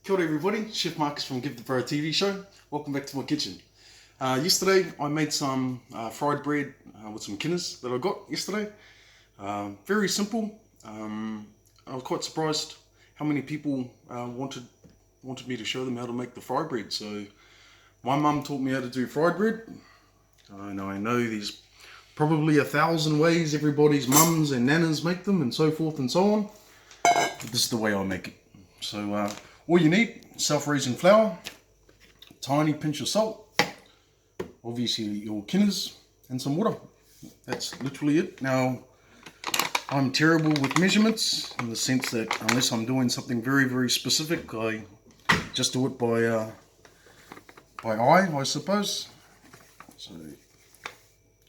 Kia ora everybody, Chef Marcus from Give the Bro TV show. Welcome back to my kitchen. Yesterday I made some fried bread with some Kinas that I got yesterday. Very simple. I was quite surprised how many people wanted me to show them how to make the fried bread. So my mum taught me how to do fried bread. I know there's probably 1,000 ways everybody's mums and nanas make them and so forth and so on. But this is the way I make it. So all you need, self-raising flour, a tiny pinch of salt, obviously your Kinas, and some water. That's literally it. Now, I'm terrible with measurements in the sense that unless I'm doing something very, very specific, I just do it by eye, I suppose. So,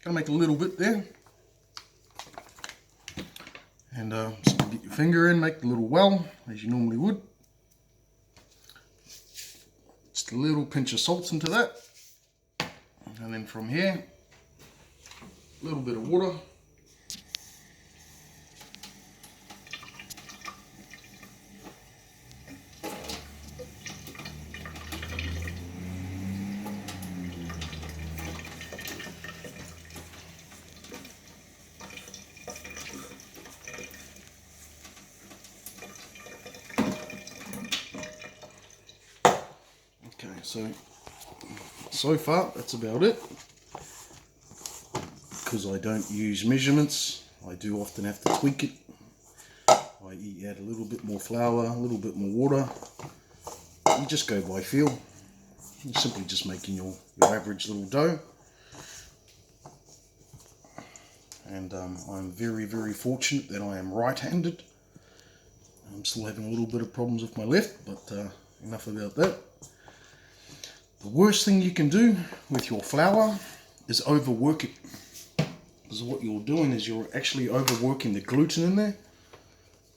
gonna make a little bit there. And just get your finger in, make a little well, as you normally would. Just a little pinch of salt into that. And then from here, a little bit of water. Okay, so far that's about it. Because I don't use measurements, I do often have to tweak it. I add a little bit more flour, a little bit more water. You just go by feel. You're simply just making your average little dough. And I'm very, very fortunate that I am right-handed. I'm still having a little bit of problems with my left, but enough about that. The worst thing you can do with your flour is overwork it. Because what you're doing is you're actually overworking the gluten in there.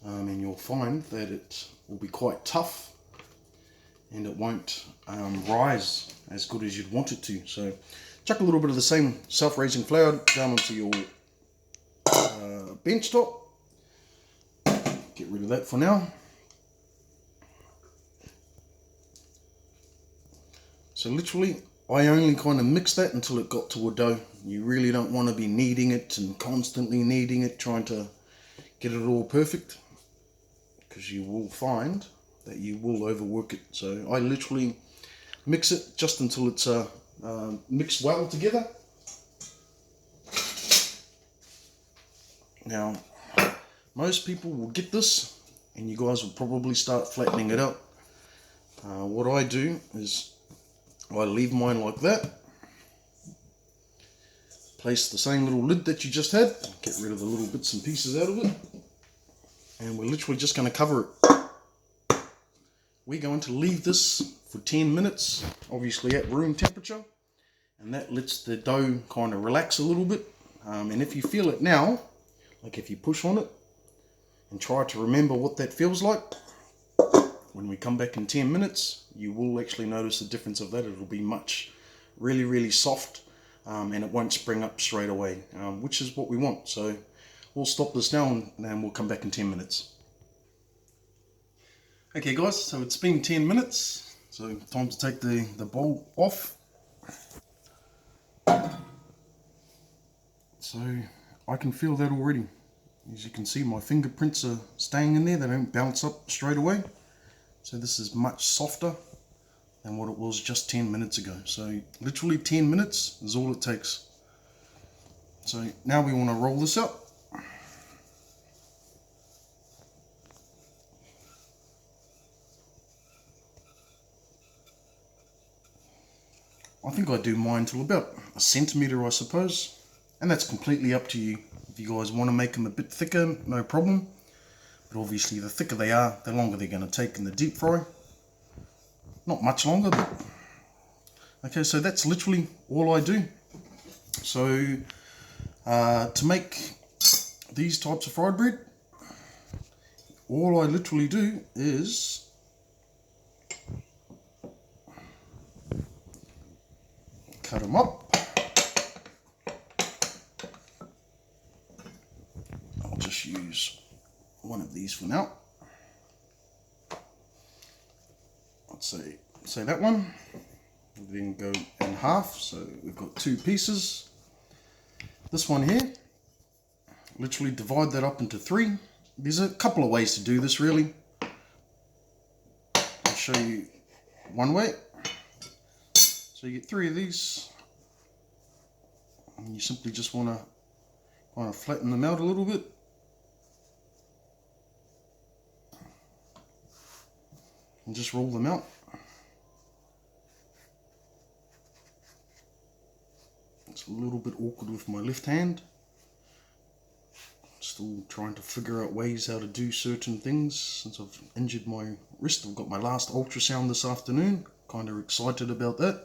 And you'll find that it will be quite tough and it won't rise as good as you'd want it to. So chuck a little bit of the same self-raising flour down onto your bench top. Get rid of that for now. So literally, I only kind of mixed that until it got to a dough. You really don't want to be kneading it and constantly kneading it, trying to get it all perfect, because you will find that you will overwork it. So I literally mix it just until it's mixed well together. Now, most people will get this, and you guys will probably start flattening it out. What I do is I leave mine like that. Place the same little lid that you just had. Get rid of the little bits and pieces out of it. And we're literally just going to cover it. We're going to leave this for 10 minutes, obviously at room temperature. And that lets the dough kind of relax a little bit. And if you feel it now, like if you push on it and try to remember what that feels like, when we come back in 10 minutes, you will actually notice the difference of that. It'll be really, really soft, and it won't spring up straight away, which is what we want. So we'll stop this now and we'll come back in 10 minutes. Okay guys, so it's been 10 minutes, so time to take the bowl off. So I can feel that already. As you can see, my fingerprints are staying in there, they don't bounce up straight away. So this is much softer than what it was just 10 minutes ago. So literally 10 minutes is all it takes. So now we want to roll this up. I think I do mine till about 1 centimetre, I suppose. And that's completely up to you. If you guys want to make them a bit thicker, no problem. But obviously the thicker they are, the longer they're going to take in the deep fry. Not much longer, but... Okay, so that's literally all I do. So, to make these types of fried bread, all I literally do is cut them up. I'll just use one of these for now. let's say that one, and then go in half, so we've got 2 pieces. This one here, literally divide that up into 3. There's a couple of ways to do this really. I'll show you one way. So you get 3 of these, and you simply just want to kind of flatten them out a little bit. And just roll them out. It's a little bit awkward with my left hand. Still trying to figure out ways how to do certain things since I've injured my wrist. I've got my last ultrasound this afternoon. Kind of excited about that.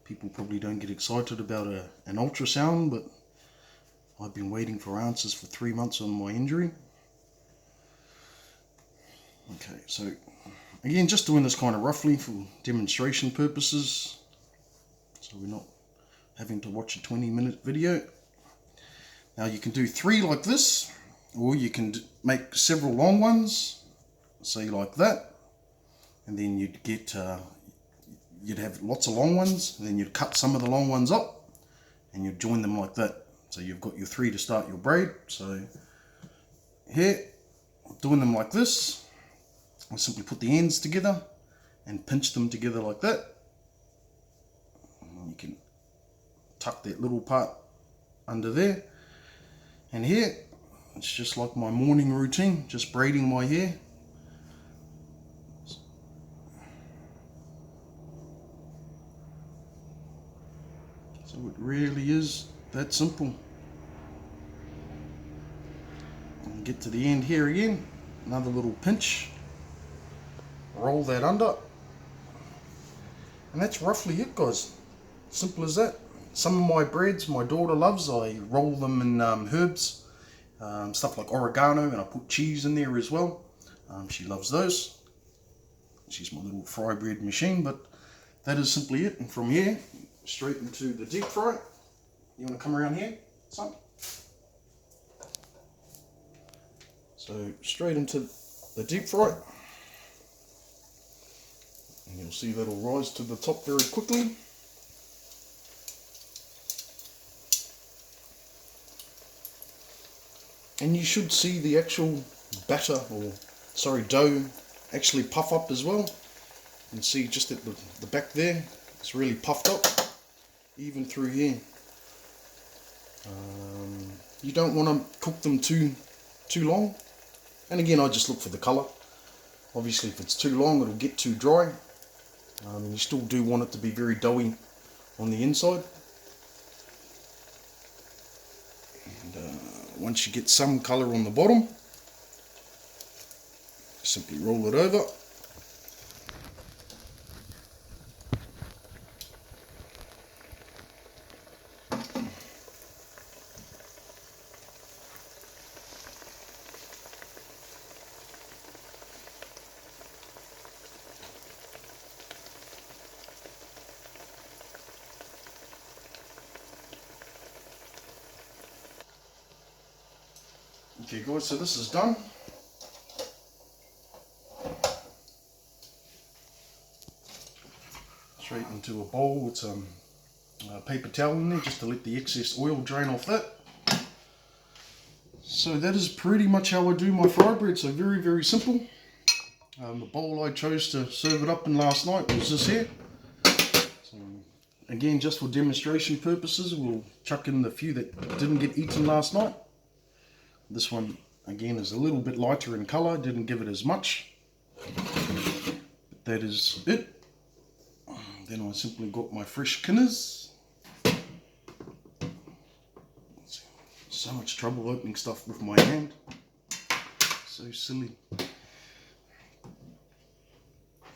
People probably don't get excited about an ultrasound, but I've been waiting for answers for 3 months on my injury. Okay, so again, just doing this kind of roughly for demonstration purposes, so we're not having to watch a 20-minute video. Now you can do 3 like this, or you can make several long ones, say like that, and then you'd get you'd have lots of long ones, and then you'd cut some of the long ones up, and you'd join them like that. So you've got your 3 to start your braid. So here, doing them like this, I simply put the ends together and pinch them together like that. And you can tuck that little part under there. And here, it's just like my morning routine, just braiding my hair. So it really is that simple. And get to the end here again, another little pinch, roll that under, and that's roughly it, guys. Simple as that. Some of my breads my daughter loves, I roll them in herbs, stuff like oregano, and I put cheese in there as well. She loves those. She's my little fry bread machine, but that is simply it. And from here, straight into the deep fry. You want to come around here, son? So straight into the deep fry. And you'll see that'll rise to the top very quickly. And you should see the actual batter, or sorry, dough actually puff up as well. You can see just at the back there, it's really puffed up, even through here. You don't want to cook them too long. And again, I just look for the colour. Obviously, if it's too long, it'll get too dry. You still do want it to be very doughy on the inside. And once you get some colour on the bottom, simply roll it over. Okay guys, so this is done. Straight into a bowl with some paper towel in there just to let the excess oil drain off that. So that is pretty much how I do my fry bread, so very, very simple. The bowl I chose to serve it up in last night was this here. So again, just for demonstration purposes, we'll chuck in the few that didn't get eaten last night. This one, again, is a little bit lighter in colour, didn't give it as much. But that is it. Then I simply got my fresh Kinas. So much trouble opening stuff with my hand. So silly.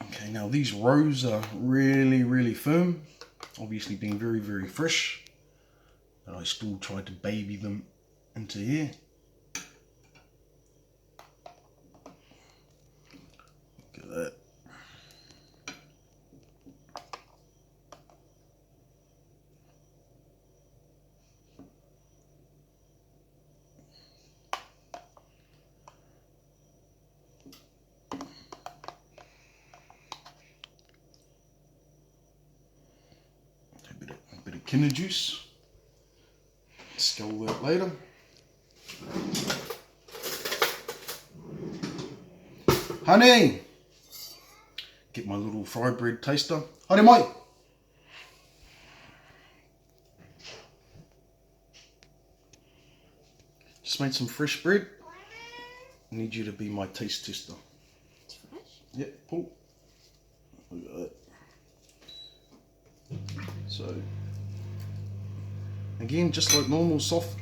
Okay, now these rows are really, really firm. Obviously being very, very fresh. But I still tried to baby them into here. Look at that. Kina juice. Scull that later. Honey! Get my little fried bread taster. Honey, mate! Just made some fresh bread. I need you to be my taste tester. It's fresh? Yep, pull. Look at that. So, again, just like normal soft,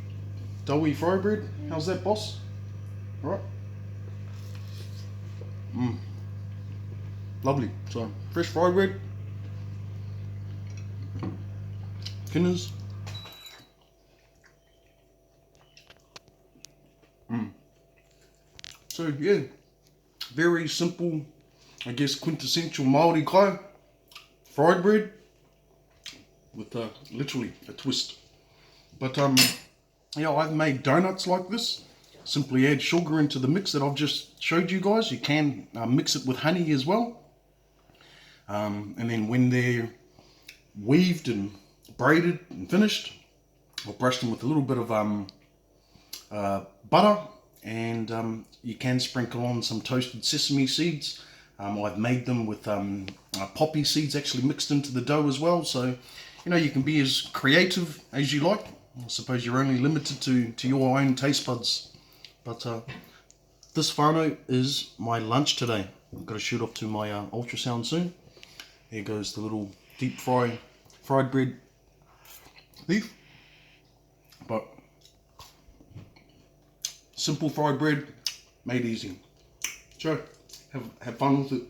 doughy fried bread. How's that, boss? Alright? Lovely. So, fresh fried bread. Kinas. So, yeah. Very simple, I guess, quintessential Māori kai. Fried bread. With literally a twist. But, yeah, I've made donuts like this. Simply add sugar into the mix that I've just showed you guys. You can mix it with honey as well. And then when they're weaved and braided and finished, I'll brush them with a little bit of butter, and you can sprinkle on some toasted sesame seeds. I've made them with poppy seeds actually mixed into the dough as well. So, you know, you can be as creative as you like. I suppose you're only limited to your own taste buds. But this whānau is my lunch today. I've got to shoot off to my ultrasound soon. There goes the little deep fried bread leaf. But simple fried bread, made easy. So have fun with it.